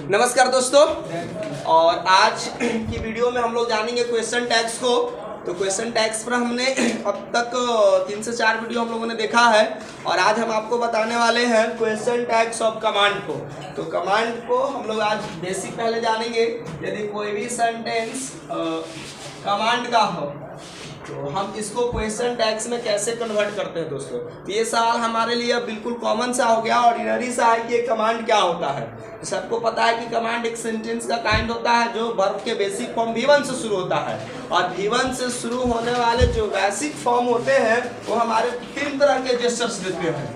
नमस्कार दोस्तों, और आज की वीडियो में हम लोग जानेंगे क्वेश्चन टैग्स को। तो क्वेश्चन टैग्स पर हमने अब तक 3 से 4 वीडियो हम लोगों ने देखा है, और आज हम आपको बताने वाले हैं क्वेश्चन टैग्स ऑफ कमांड को। तो कमांड को हम लोग आज बेसिक पहले जानेंगे। यदि कोई भी सेंटेंस कमांड का हो तो हम इसको क्वेश्चन टैग्स में कैसे कन्वर्ट करते हैं दोस्तों। तो ये सवाल हमारे लिए बिल्कुल कॉमन सा हो गया, ऑर्डिनरी सा है कि कमांड क्या होता है। तो सबको पता है कि कमांड एक सेंटेंस का काइंड होता है जो वर्ब के बेसिक फॉर्म V1 से शुरू होता है, और V1 से शुरू होने वाले जो बेसिक फॉर्म होते हैं वो हमारे 3 तरह के जेस्चर्स देते हैं,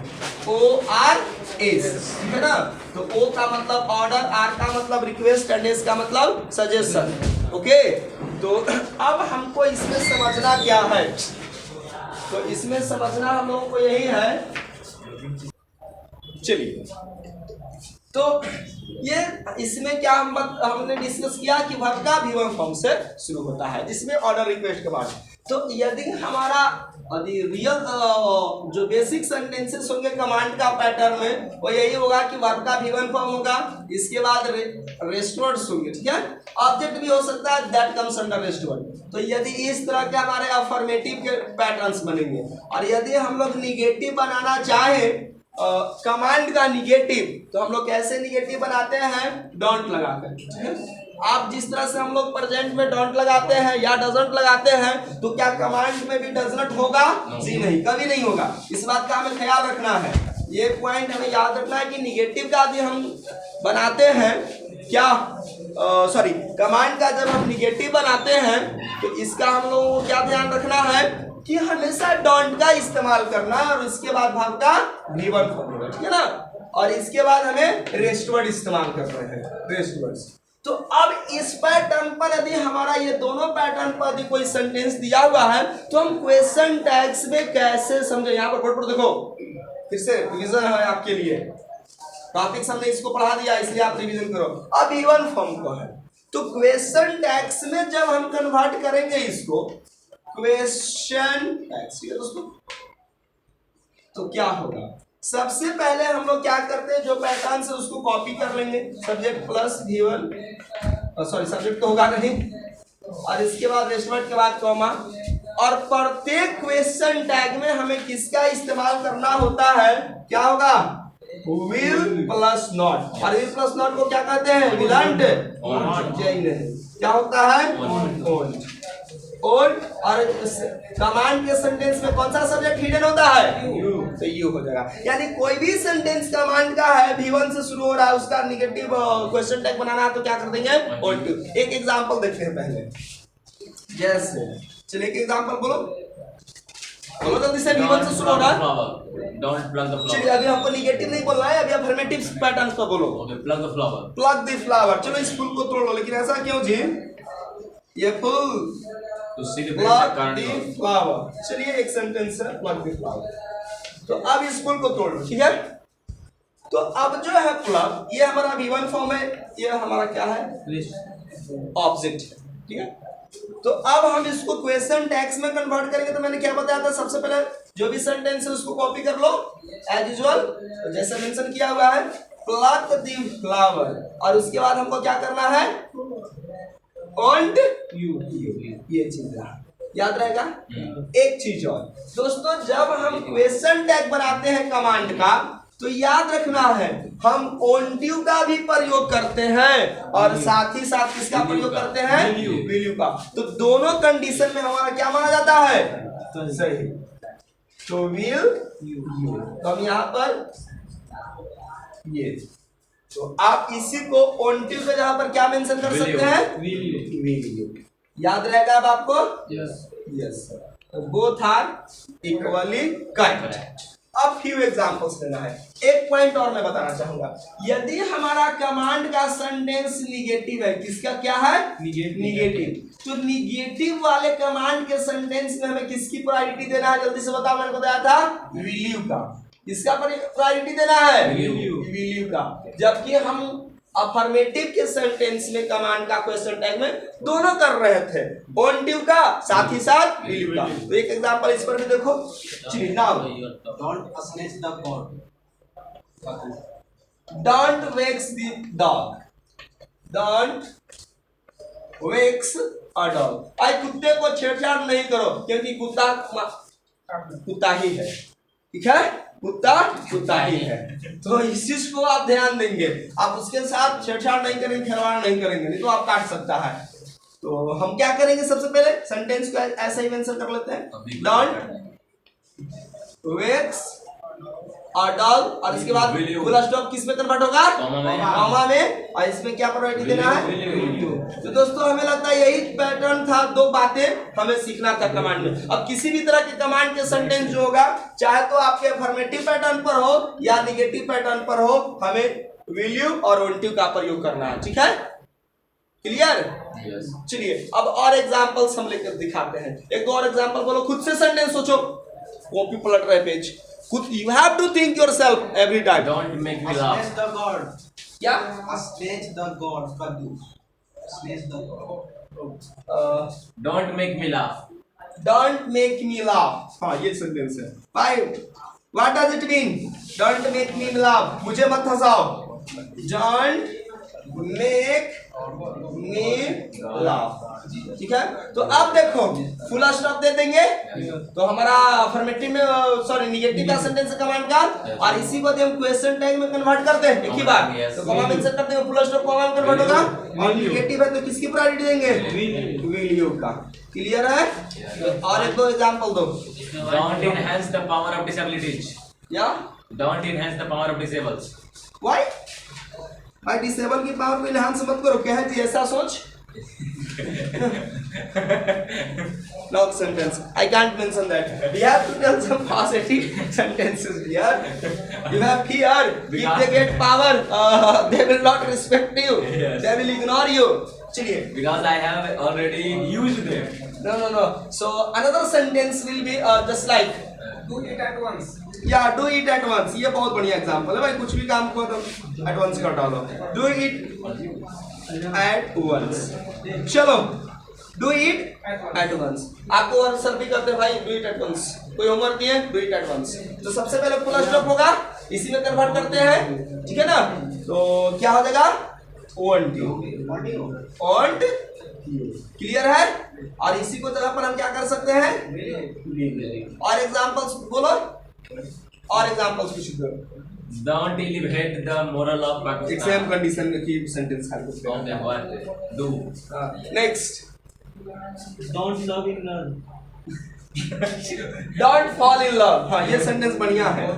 ORS, है ना। तो O का मतलब ऑर्डर, R का मतलब रिक्वेस्ट, एंड S का मतलब सजेशन। ओके, तो अब हमको इसमें समझना क्या है। तो इसमें समझना हम लोगों को यही है, चलिए। तो ये इसमें क्या हमने डिस्कस किया कि वर्ब का V1 फॉर्म से शुरू होता है जिसमें ऑर्डर, रिक्वेस्ट के बाद। तो यदि हमारा रियल जो बेसिक सेंटेंसेस होंगे कमांड का पैटर्न में, वो यही होगा कि वर्ब का V1 फॉर्म होगा, इसके बाद रेस्ट वर्ड्स होंगे, ठीक है। ऑब्जेक्ट भी हो सकता है, that comes under rest word. तो यदि इस तरह के हमारे अफर्मेटिव के पैटर्न्स बनेंगे, और यदि हम लोग निगेटिव बनाना चाहें कमांड का निगेटिव, तो हम लोग कैसे निगेटिव बनाते हैं, डोंट लगाकर, ठीक है। आप जिस तरह से हम लोग प्रेजेंट में डोंट लगाते हैं या डजंट लगाते हैं, तो क्या कमांड में भी डजंट होगा? जी नहीं, कभी नहीं होगा। इस बात का हमें ख्याल रखना है, ये पॉइंट हमें याद रखना है कि निगेटिव का भी हम बनाते हैं क्या, सॉरी, कमांड का जब हम निगेटिव बनाते हैं तो इसका हम लोगों को क्या ध्यान रखना है कि हमेशा डोंट का इस्तेमाल करना है, और इसके बाद भाग का V1 फॉर्म होगा, ठीक है ना। और इसके बाद हमें रेस्ट वर्ड इस्तेमाल करना है, रेस्ट वर्ड्स। तो अब इस पैटर्न पर यदि हमारा ये दोनों पैटर्न पर यदि कोई सेंटेंस दिया हुआ है, तो हम क्वेश्चन टैग्स में कैसे समझे। यहाँ पर बोर्ड पर देखो, फिर से रिवीजन है आपके लिए, टॉपिक्स हमने इसको पढ़ा दिया, इसलिए आप रिवीजन करो। अब V1 फॉर्म को है, तो क्वेश्चन टैग्स में जब हम कन्वर्ट करेंगे इसको क्वेश्चन टैग्स, ठीक है दोस्तों, तो क्या होगा। सबसे पहले हम लोग क्या करते हैं, जो पैटर्न से उसको कॉपी कर लेंगे, subject plus V1, sorry subject तो होगा नहीं, और इसके बाद रेस्ट वर्ड के बाद कॉमा, और प्रत्येक क्वेश्चन टैग में हमें किसका इस्तेमाल करना होता है, क्या होगा, विल प्लस नॉट। और विल प्लस नॉट को क्या कहते हैं, विलंट, क्या होता है, और कमांड के सेंटेंस में कौन सा सब्जेक्ट हिडन होता है, यू, तो यू हो जाएगा। यानी कोई भी सेंटेंस कमांड का है, V1 से शुरू हो रहा है, उसका निगेटिव क्वेश्चन टैग बनाना है तो क्या कर देंगे, ऑन टू। एक एग्जांपल देखते हैं पहले, जैसे चलिए एक एग्जांपल बोलो जल्दी से। V1 से शुरू हो रहा है, डोंट प्लग द फ्लावर। चलिए अभी हमको निगेटिव नहीं बोलना है, अभी अफर्मेटिव पैटर्न पर बोलो। Plug the flower, plug the flower. चलो इस फूल को तोड़ लो, लेकिन ऐसा क्यों जी, ये फूल प्लग द फ्लावर। चलिए एक सेंटेंस है, प्लग द फ्लावर। तो अब इस फूल को तोड़ लो, ठीक है। तो अब जो है प्लग, ये हमारा V1 फॉर्म है, ये हमारा क्या है, ऑब्जेक्ट है, ठीक है। तो अब हम इसको क्वेश्चन टैग्स में कन्वर्ट करेंगे। तो मैंने क्या बताया था, सबसे पहले जो भी सेंटेंस है उसको कॉपी कर लो एज यूजुअल, तो जैसे मेंशन किया हुआ है, प्लग द फ्लावर, और उसके बाद हमको क्या करना है, ऑन्ट यू, ये चीज याद रहेगा। एक चीज और दोस्तों, जब हम क्वेश्चन टैग बनाते हैं कमांड का, तो याद रखना है हम ऑनट्यू का भी प्रयोग करते हैं, और साथ ही साथ किसका प्रयोग करते हैं, वैल्यू का। तो दोनों कंडीशन में हमारा क्या माना जाता है, सही। तो विल यू, तो हम यहाँ पर ये, तो आप इसी को ऑनट्यू के जहां पर क्या मेंशन कर सकते हैं, वैल्यू। याद रहेगा अब आपको, yes. Both are equally correct. अब फ्यू एग्जांपल्स लेना है। एक पॉइंट और मैं बताना चाहूंगा, यदि हमारा कमांड का सेंटेंस निगेटिव है, किसका क्या है, निगेटिव, तो निगेटिव वाले कमांड के सेंटेंस में हमें किसकी प्रायोरिटी देना है, जल्दी से बताओ। मैंने बताया था वैल्यू का, किसका प्रायोरिटी देना है, वैल्यू का। जबकि हम अफर्मेटिव के सेंटेंस में कमांड का क्वेश्चन टैग में दोनों कर रहे थे, ऑनट्यू का साथ ही साथ वैल्यू का। तो एक एग्जांपल इस पर भी देखो, now don't snatch the cord, don't vex the dog, don't vex a dog. आई कुत्ते को छेड़छाड़ नहीं करो, क्योंकि कुत्ता कुत्ता ही है, ठीक है, कुत्ता कुत्ता ही है। तो इस चीज को आप ध्यान देंगे, आप उसके साथ छेड़छाड़ नहीं करेंगे, खिलवाड़ नहीं करेंगे, नहीं तो आप काट सकता है। तो हम क्या करेंगे, सबसे पहले सेंटेंस को ऐसा ही मेंशन कर लेते हैं, डोंट वेक्स अ डॉग, और इसके बाद फुल स्टॉप किस में कन्वर्ट होगा, कॉमा में, और इसमें क्या प्रायोरिटी देना है, तो दोस्तों हमें लगता है यही पैटर्न था, दो बातें हमें सीखना था कमांड में। अब किसी भी तरह के कमांड के सेंटेंस जो होगा, चाहे तो आपके अफर्मेटिव पैटर्न पर हो या निगेटिव पैटर्न पर हो, हमें विल यू और वोंट यू का प्रयोग करना है, ठीक है, क्लियर। चलिए अब और एग्जांपल्स हम लेकर दिखाते हैं, एक दो और एग्जांपल बोलो, खुद से सेंटेंस सोचो, कॉपी पलट रहे पेज, खुद you have to think yourself every time. Don't make me laugh. Slash the god. क्या Slash the god. Kaddu. Slash the god. Don't make me laugh. don't make me laugh, हाँ ये sentence है। 5 what does it mean, don't make me laugh, मुझे मत हंसाओ, don't make me laugh, ठीक है। तो अब देखो फुल स्टॉप दे देंगे तो हमारा अफर्मेटिव में, सॉरी निगेटिव का सेंटेंस कमांड का, और इसी को हम क्वेश्चन टैग में कन्वर्ट करते हैं एक ही बार, तो कॉमा में इंसर्ट करते हैं, फुल स्टॉप कॉमा में कन्वर्ट होगा, और निगेटिव है तो किसकी प्रायोरिटी देंगे, विल यू का, क्लियर है। और एक दो एग्जांपल दो, Don't enhance the power of disabilities. या Don't enhance the power of disabled. Why भाई डिसेबल की पावर को इनहांस मत करो, क्या है जी ऐसा सोच, long sentence I can't mention that, we have to tell some positive sentences here, you have fear, if they get power they will not respect you, Yes. they will ignore you, चलिए Because I have already used them. no so another sentence will be just like Do it at once. या do it at once, ये बहुत बढ़िया example है भाई, कुछ भी काम को तो एट वंस कर डालो, डू इट एट वंस, चलो डू इट एट वंस, आपको और सर भी करते हैं भाई, डू इट एट वंस, कोई होमवर्क दिए, डू इट एट वंस, तो सबसे पहले फुल स्टॉप होगा, इसी में कन्वर्ट करते हैं, ठीक है ना, तो क्या हो जाएगा, वांट यू, वांट क्लियर है, और इसी को जगह पर हम क्या कर सकते हैं, और एग्जांपल्स बोलो, और एग्जांपल्स कुछ दो, Don't elevate the moral of Pakistan. Exam condition की सेंटेंस खाली करते Don't हैं, what do. Next Don't love in love. Don't fall in love, हाँ ये सेंटेंस बढ़िया है,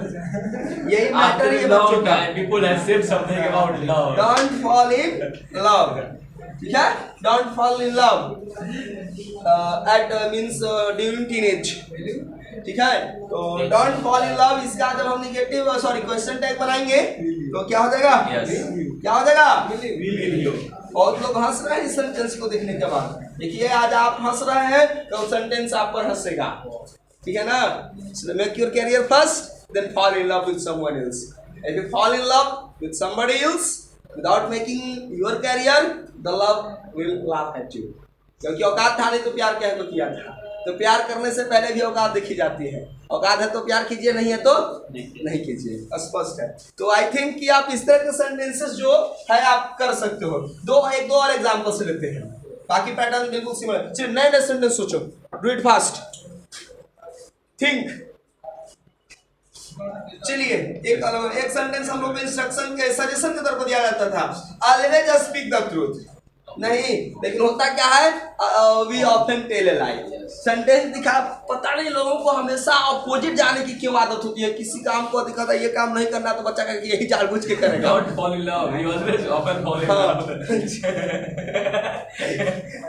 यही मैटर After ये a long बच्चों का, time, people have said something about love. Don't fall in love, ठीक है, don't fall in love at means during teenage, ठीक है, तो डोंट फॉल इन लव, इसका जब हम निगेटिव सॉरी क्वेश्चन टैग बनाएंगे तो क्या हो जाएगा, Yes. क्या हो जाएगा, बहुत लोग हंस रहे हैं इस सेंटेंस को देखने के बाद, देखिए आज आप हंस रहे हैं तो सेंटेंस आप पर हंसेगा, ठीक है ना, make your career first then fall in love with someone else, if you fall in love with somebody else without making your career the love will laugh at you, क्योंकि औकात था नहीं तो प्यार क्या को किया था, तो प्यार करने से पहले भी औकात देखी जाती है, औकात है तो प्यार कीजिए, नहीं है तो नहीं कीजिए, स्पष्ट है। तो आई थिंक कि आप इस तरह के सेंटेंसेस जो है आप कर सकते हो, एक दो और एग्जांपल से लेते हैं, बाकी पैटर्न बिल्कुल सिमिलर, चलिए नए नए सेंटेंस सोचो, डू इट फास्ट, थिंक, चलिए एक सेंटेंस हम लोग को इंस्ट्रक्शन के सजेशन के तौर पर दिया जाता था, ऑलवेज स्पीक द ट्रूथ, नहीं, लेकिन होता क्या है, we often tell a lie, sentence दिखा, पता नहीं लोगों को हमेशा अपोजिट जाने की क्यों आदत होती है, किसी काम को दिखाता है ये काम नहीं करना तो बच्चा करके यही जानबूझ के करेगा, Don't fall in love. We always often fall in love.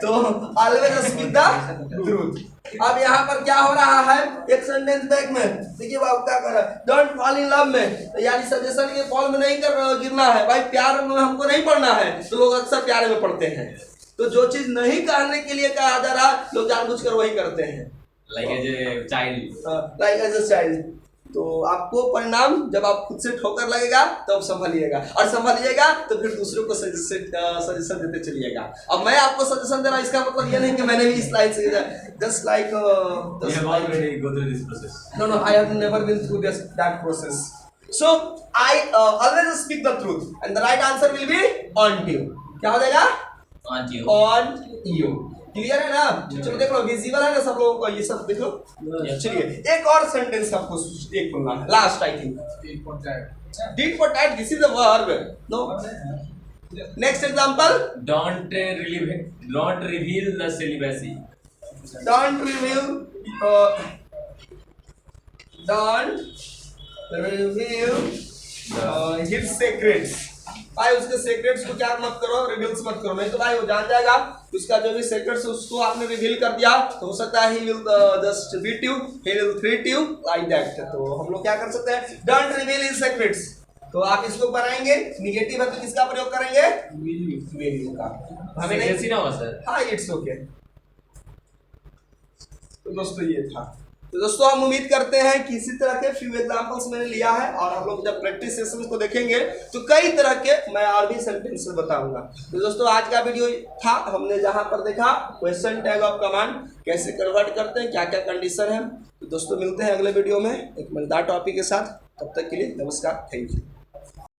तो ऑलवेज स्पीक द ट्रूथ। अब यहाँ पर क्या हो रहा है, एक सेंटेंस बैक में देखिए बाबू क्या कर रहा है, डोंट फॉल इन लव में, तो यानी सजेशन ये फॉल में नहीं कर गिरना है भाई, प्यार में हमको नहीं पढ़ना है, तो लोग अक्सर प्यार में पढ़ते हैं, तो जो चीज नहीं करने के लिए कहा जा रहा लोग जानबूझकर वही करते हैं, Like as a child. Like as a child. तो आपको परिणाम जब आप खुद से ठोकर लगेगा तब तो संभलिएगा, और संभलिएगा तो फिर दूसरों को सजेशन देते चलिएगा। अब मैं आपको सजेशन दे रहा हूँ, इसका मतलब ये नहीं कि मैंने भी इस लाइन से just like We have already go through this process. no I have never been through that process, So I always speak the truth and the right answer will be on you. क्या हो जाएगा? On you. On you. Clear है ना? चलो देख लो, visible है ना सब लोगों को, ये सब देख लो। चलिए एक और सेंटेंस आपको एक बोलना है, last I think. Tit for tat, this is a verb. No. Next example. Don't reveal the celibacy. Don't reveal. Don't reveal his secrets. भाई उसके secrets को क्या मत करो, reveals मत करो, नहीं तो भाई वो जान जाएगा उसका जो भी secrets उसको आपने reveal कर दिया तो हो सकता है he will just beat you, he will threat you like that. तो हम लोग क्या कर सकते हैं? Don't reveal his secrets. तो आप इसको बनाएंगे निगेटिव है तो किसका प्रयोग करेंगे? will का। हमें नहीं, Secrecy ना हो सर। हाँ इट्स ओके। तो दोस्तों ये था। तो दोस्तों हम उम्मीद करते हैं कि इसी तरह के फ्यू एग्जांपल्स मैंने लिया है और हम लोग जब प्रैक्टिस सेशन को देखेंगे तो कई तरह के मैं और भी सेंटेंस बताऊंगा। तो दोस्तों आज का वीडियो था, हमने जहां पर देखा क्वेश्चन टैग ऑफ कमांड कैसे कन्वर्ट करते हैं, क्या क्या कंडीशन है। तो दोस्तों मिलते हैं अगले वीडियो में एक मजेदार टॉपिक के साथ, तब तक के लिए नमस्कार, थैंक यू।